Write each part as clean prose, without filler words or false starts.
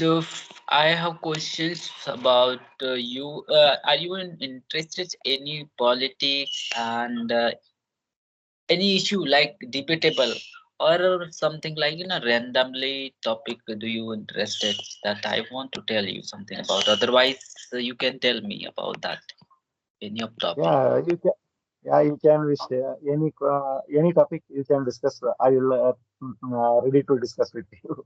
I have questions about you. Are you interested any politics and any issue like debatable or something like randomly topic? Do you interested that I want to tell you something about? Otherwise, you can tell me about that. Any of topic. Yeah, you can. Yeah, you can wish any topic you can discuss. I will ready to discuss with you.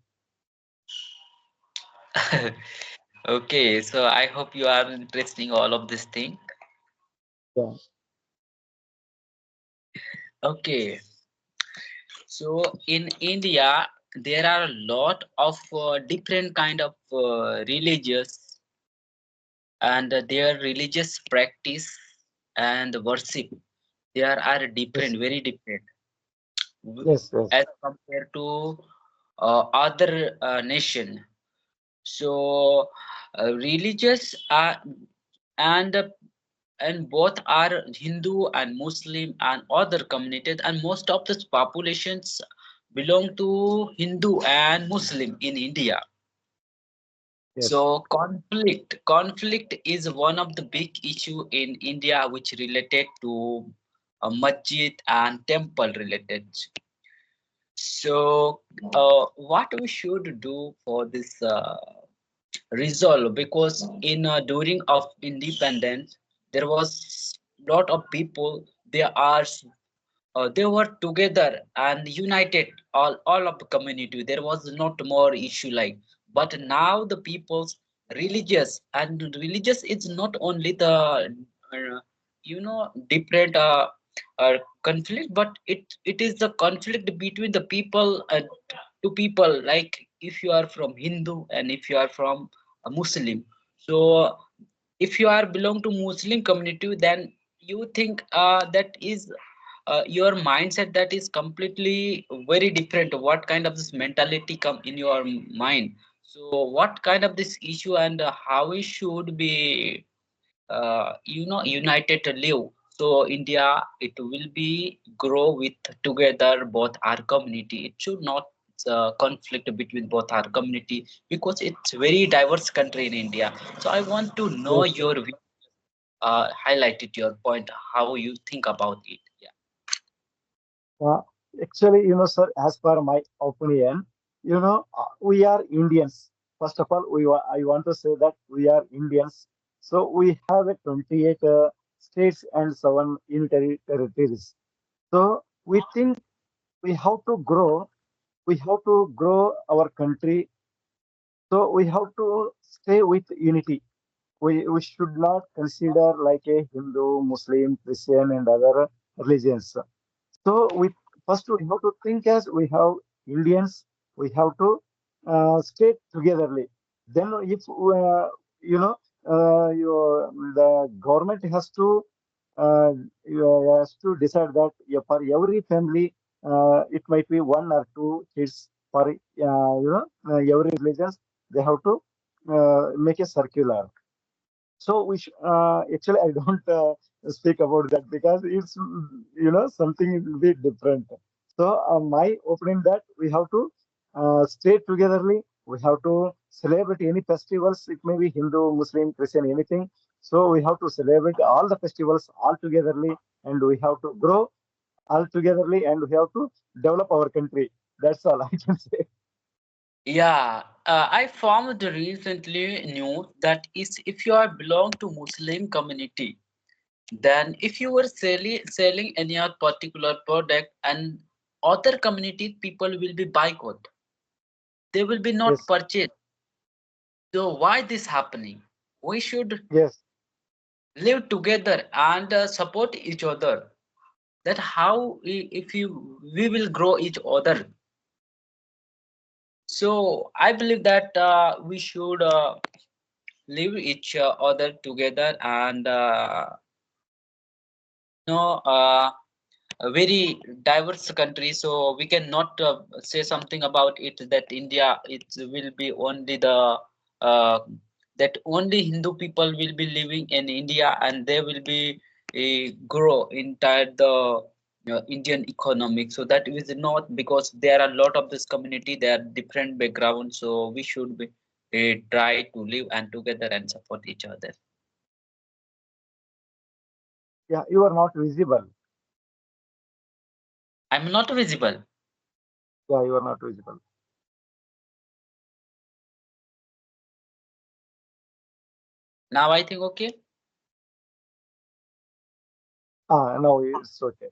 Okay, so I hope you are interested in all of this thing. Yeah. Okay, so in India, there are a lot of different kind of religious and their religious practice and worship. There are Yes. different, very different Yes. Yes. as compared to other nation. So religious and and both are Hindu and Muslim and other communities, and most of the populations belong to Hindu and Muslim in India. Yes. So conflict is one of the big issue in India, which related to masjid and temple related. So what we should do for this resolve, because in during of independence there was lot of people, they were together and united, all of the community. There was not more issue like, but now the people's religious, and religious is not only the different conflict, but it is the conflict between the people to people, like if you are from Hindu and if you are from a Muslim. So if you are belong to Muslim community, then you think that is your mindset, that is completely very different. What kind of this mentality come in your mind? So what kind of this issue, and how we should be united to live? So India, it will be grow with together both our community. It should not conflict between both our community, because it's very diverse country in India. So I want to know Yes. your view, highlighted your point, how you think about it. Yeah. Uh, Actually, sir, as per my opinion, we are Indians. First of all, I want to say that we are Indians. So we have a 28 states and 7 unitary territories. So we think we have to grow. We have to grow our country. So we have to stay with unity. We should not consider like a Hindu, Muslim, Christian, and other religions. So we first we have to think as we have Indians. We have to stay togetherly. Then if you know the government uh, has to decide that for every family it might be one or two kids for every religions they have to make a circular. So actually I don't speak about that because it's something will be different. So my opinion that we have to stay togetherly. We have to celebrate any festivals. It may be Hindu, Muslim, Christian, anything. So we have to celebrate all the festivals all togetherly, and we have to grow all togetherly, and we have to develop our country. That's all I can say. Yeah, I found recently news that is, if you are belong to Muslim community, then if you were selling any other particular product, and other community people will be boycott, they will be not Yes, purchased. So why this happening? We should yes, live together and support each other. That how if you we will grow each other. So I believe that we should live each other together, and know a very diverse country. So we cannot say something about it that India, it will be only the uh, that only Hindu people will be living in India, and they will be grow entire the Indian economic. So that is not, because there are a lot of this community, they are different background. So we should be we try to live and together and support each other. Yeah, you are not visible. I'm not visible. Yeah, you are not visible. Now I think okay. No, it's okay.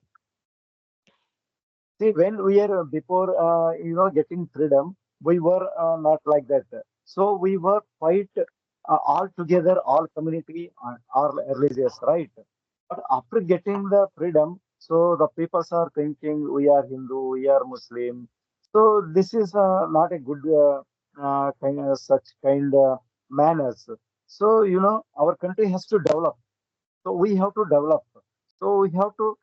See, when we are before, getting freedom, we were not like that. So we were quite all together, all community, all religious, right? But after getting the freedom, so the peoples are thinking we are Hindu, we are Muslim. So this is not a good kind of such kind manners. So our country has to develop. So we have to develop. So we have to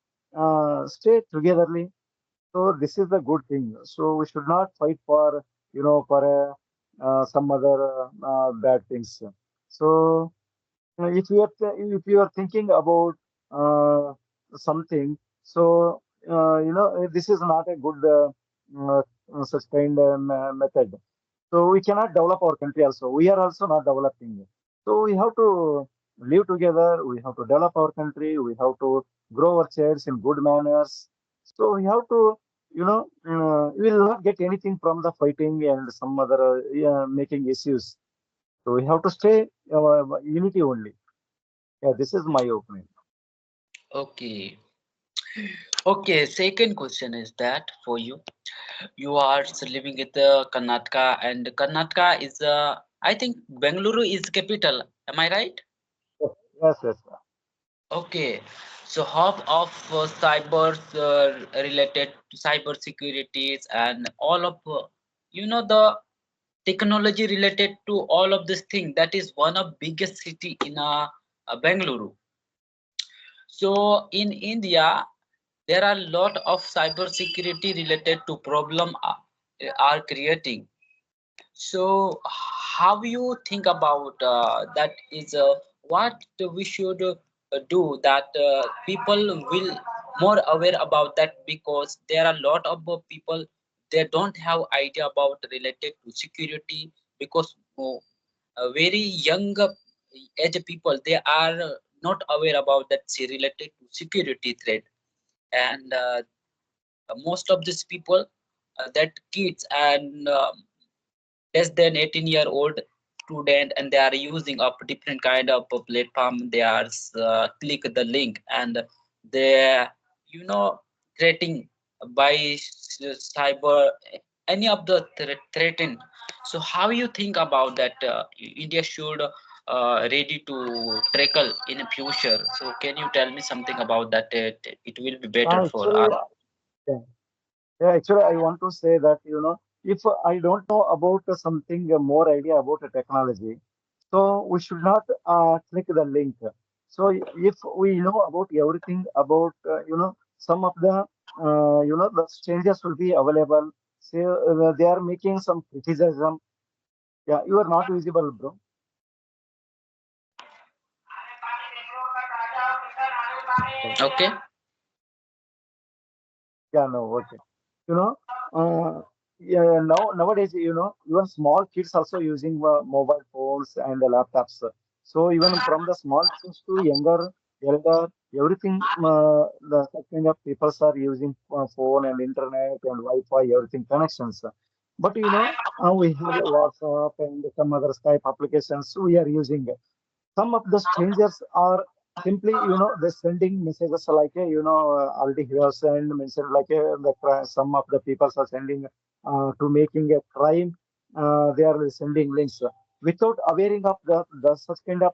stay togetherly. So this is the good thing. So we should not fight for for some other bad things. So if you are thinking about uh, something, so this is not a good such kind of method. So we cannot develop our country also. We are also not developing. So we have to live together. We have to develop our country. We have to grow our childs in good manners. So we have to, we will not get anything from the fighting and some other making issues. So we have to stay unity only. Yeah, this is my opinion. Okay. Okay. Second question is that for you, you are living in the Karnataka, and Karnataka is I think Bengaluru is capital. Am I right? Yes, yes, yes. Okay, so half of cyber related to cyber securities and all of the technology related to all of this thing, that is one of biggest city in Bengaluru. So in India, there are a lot of cyber security related to problem are creating. So, how you think about that is what we should do that people will more aware about that, because there are a lot of people, they don't have idea about related to security, because very young age people, they are not aware about that related to security threat. And most of these people, that kids and less than 18-year-old student, and they are using a different kind of a platform. They are click the link, and they threatening by cyber, any of the threatened. So how you think about that India should ready to tackle in the future? So can you tell me something about that? It will be better for Actually, us. yeah. Yeah, actually, I want to say that, if I don't know about something more idea about the technology, so we should not click the link. So if we know about everything about, some of the, the changes will be available. Say they are making some criticism. Yeah, you are not visible, bro. Okay. Yeah, no, okay. You know, yeah, nowadays, even small kids also using mobile phones and laptops. So even from the small kids to younger, elder, everything, the such kind of people are using phone and internet and Wi-Fi, everything connections. But we have WhatsApp and some other Skype applications we are using. Some of the strangers are simply they're sending messages like already you have sent mentioned like some of the people are sending to making a crime. They are sending links without awareing of the such kind of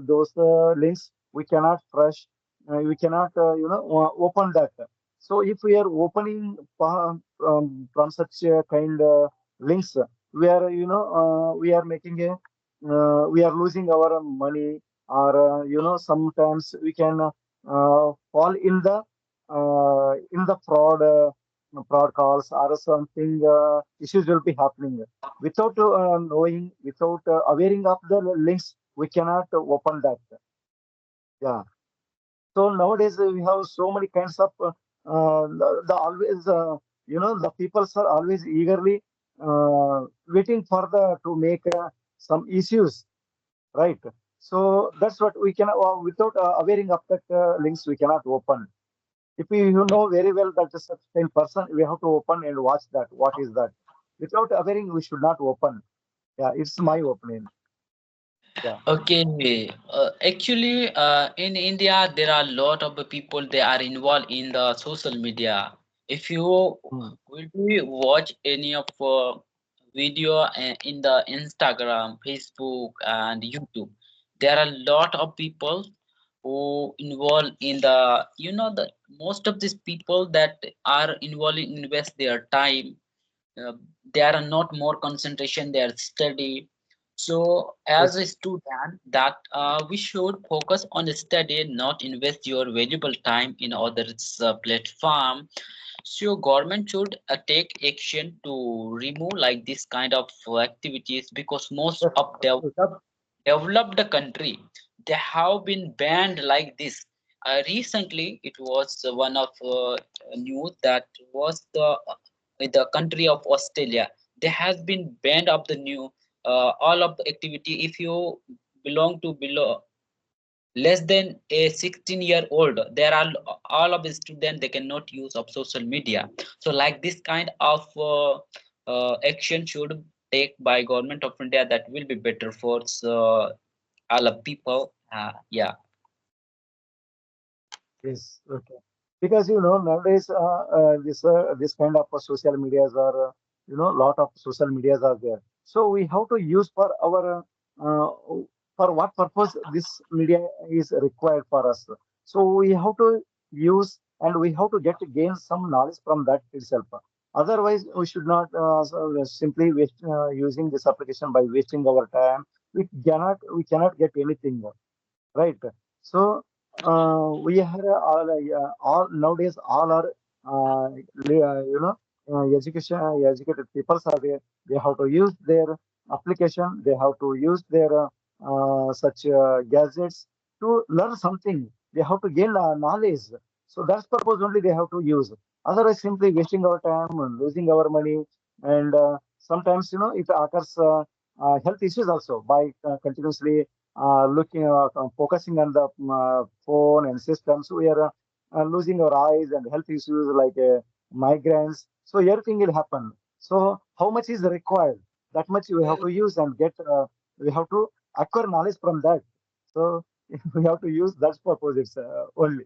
those links. We cannot trust. We cannot open that. So if we are opening from such kind links, we are we are making a we are losing our money, or sometimes we can fall in the fraud calls, or something issues will be happening without knowing, without awareing of the links. We cannot open that. Yeah. So nowadays we have so many kinds of the always the peoples are always eagerly waiting for the to make some issues, right? So that's what we can, without awareing of that links, we cannot open. If you know very well that is a certain person, we have to open and watch that. What is that? Without awareing, we should not open. Yeah, it's my opinion. Yeah. Okay, actually, in India, there are a lot of the people they are involved in the social media. If you Mm. will be watch any of video in the Instagram, Facebook, and YouTube, there are a lot of people who involved in the the most of these people that are involved in invest their time. uh, they are not more concentration, they are study. So as Yes. a student that we should focus on the study, not invest your valuable time in others platform. So government should take action to remove like this kind of activities, because most Yes. of the developed country they have been banned like this. Recently it was one of news that was the country of Australia. There has been banned of the new all of the activity. If you belong to below less than a 16-year-old, there are all of the students they cannot use of social media. So like this kind of action should take by government of India, that will be better for all of people. Yeah. Yes. Okay. Because nowadays this kind of social medias are lot of social medias are there. So we have to use for our for what purpose this media is required for us. So we have to use and we have to gain some knowledge from that itself. Otherwise, we should not simply waste using this application by wasting our time. We cannot get anything, right? So we have all nowadays all are education educated people are there. They have to use their application. They have to use their such gadgets to learn something. They have to gain knowledge. So that's purpose only they have to use. Otherwise, simply wasting our time and losing our money, and sometimes it occurs health issues also by continuously looking focusing on the phone and systems. We are losing our eyes and health issues like migraines. So everything will happen. So how much is required? That much we have to use and get. We have to acquire knowledge from that. So we have to use that purpose. It's only.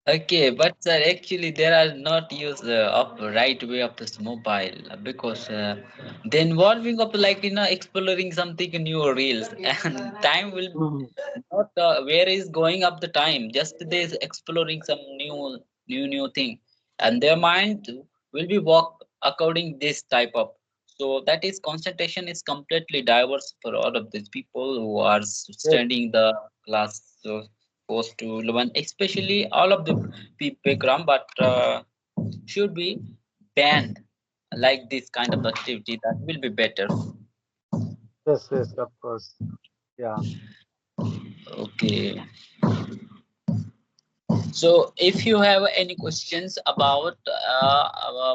Okay, but sir, actually there are not use of right way of this mobile, because the involving of like exploring something new reels and time will Mhm. not where is going up the time. Just they is exploring some new thing, and their mind will be walk according this type of. So that is concentration is completely diverse for all of these people who are Yes, studying the class. So supposed to learn, especially all of the background, but should be banned like this kind of activity. That will be better. yes, yes, of course. Yeah, Okay. So if you have any questions about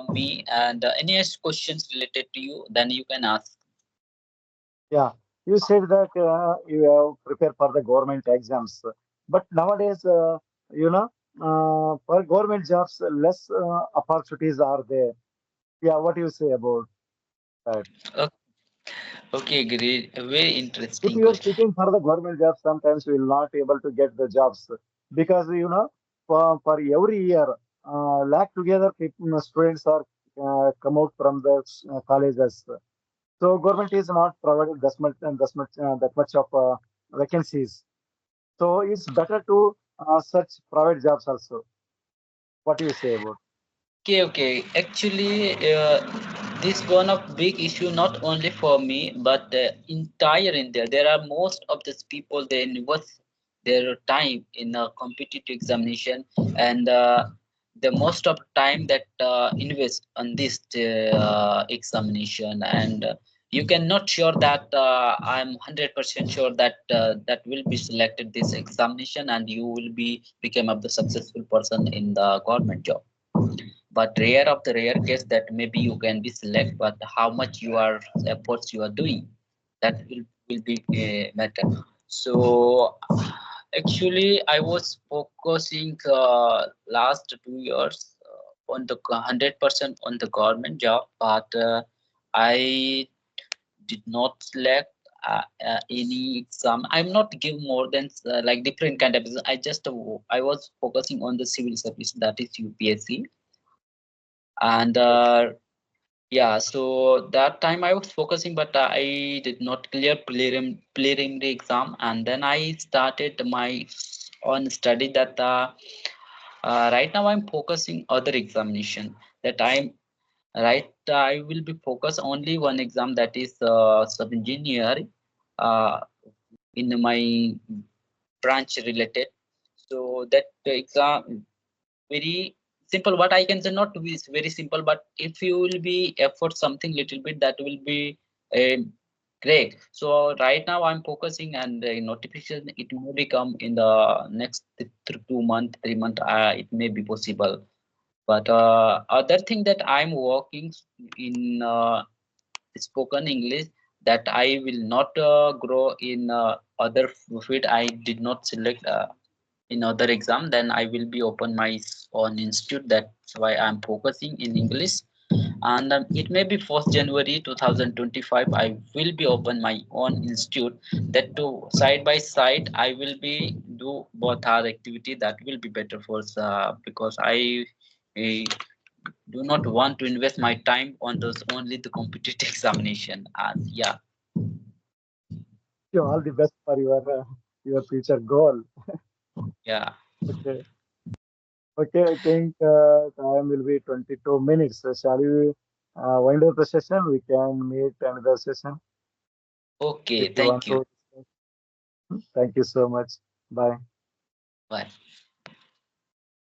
me and any questions related to you, then you can ask. yeah. You said that you have prepared for the government exams, but nowadays, for government jobs, less opportunities are there. Yeah, what do you say about that? O- Okay, great. A very If interesting you are question. seeking for the government job, sometimes you will not able to get the jobs because for every year, lakh together people, students are come out from the colleges. So government is not providing that much of vacancies. So it's better to search private jobs also. What do you say about? Okay, okay. Actually, this one of big issue not only for me but entire India. There are most of these people they invest their time in a competitive examination, and the most of time that invest on this examination, and you cannot sure that I'm 100% sure that that will be selected this examination and you will be become of the successful person in the government job. But rare of the rare case that maybe you can be select, but how much you are efforts you are doing, that will be better. So actually I was focusing last 2 years on the 100% on the government job, but I did not select any exam. I'm not give more than like different kind of exam. I was focusing on the civil service, that is UPSC. And yeah, so that time I was focusing, but I did not clear preliminary exam, and then I started my on study that right now I'm focusing other examination that I'm right. I will be focused only one exam, that is sub engineer uh, in my branch related. So that exam very simple. What I can say, not is very simple, but if you will be effort something little bit, that will be um, great. So right now I'm focusing, and notification it may become in the next 2 month 3 month, it may be possible. But other thing that I'm working in spoken English, that I will not grow in other field. I did not select in other exam, then I will be open my own institute. That's why I'm focusing in English. And it may be 1st January 2025 I will be open my own institute, that to side by side I will be do both our activity. That will be better for us, because I do not want to invest my time on those only the competitive examination. And yeah. You all the best for your future goal. Yeah. Okay. Okay, I think time will be 22 minutes. So shall we wind up the session? We can meet another session if Okay, you want thank you. to. Thank you so much. Bye. Bye.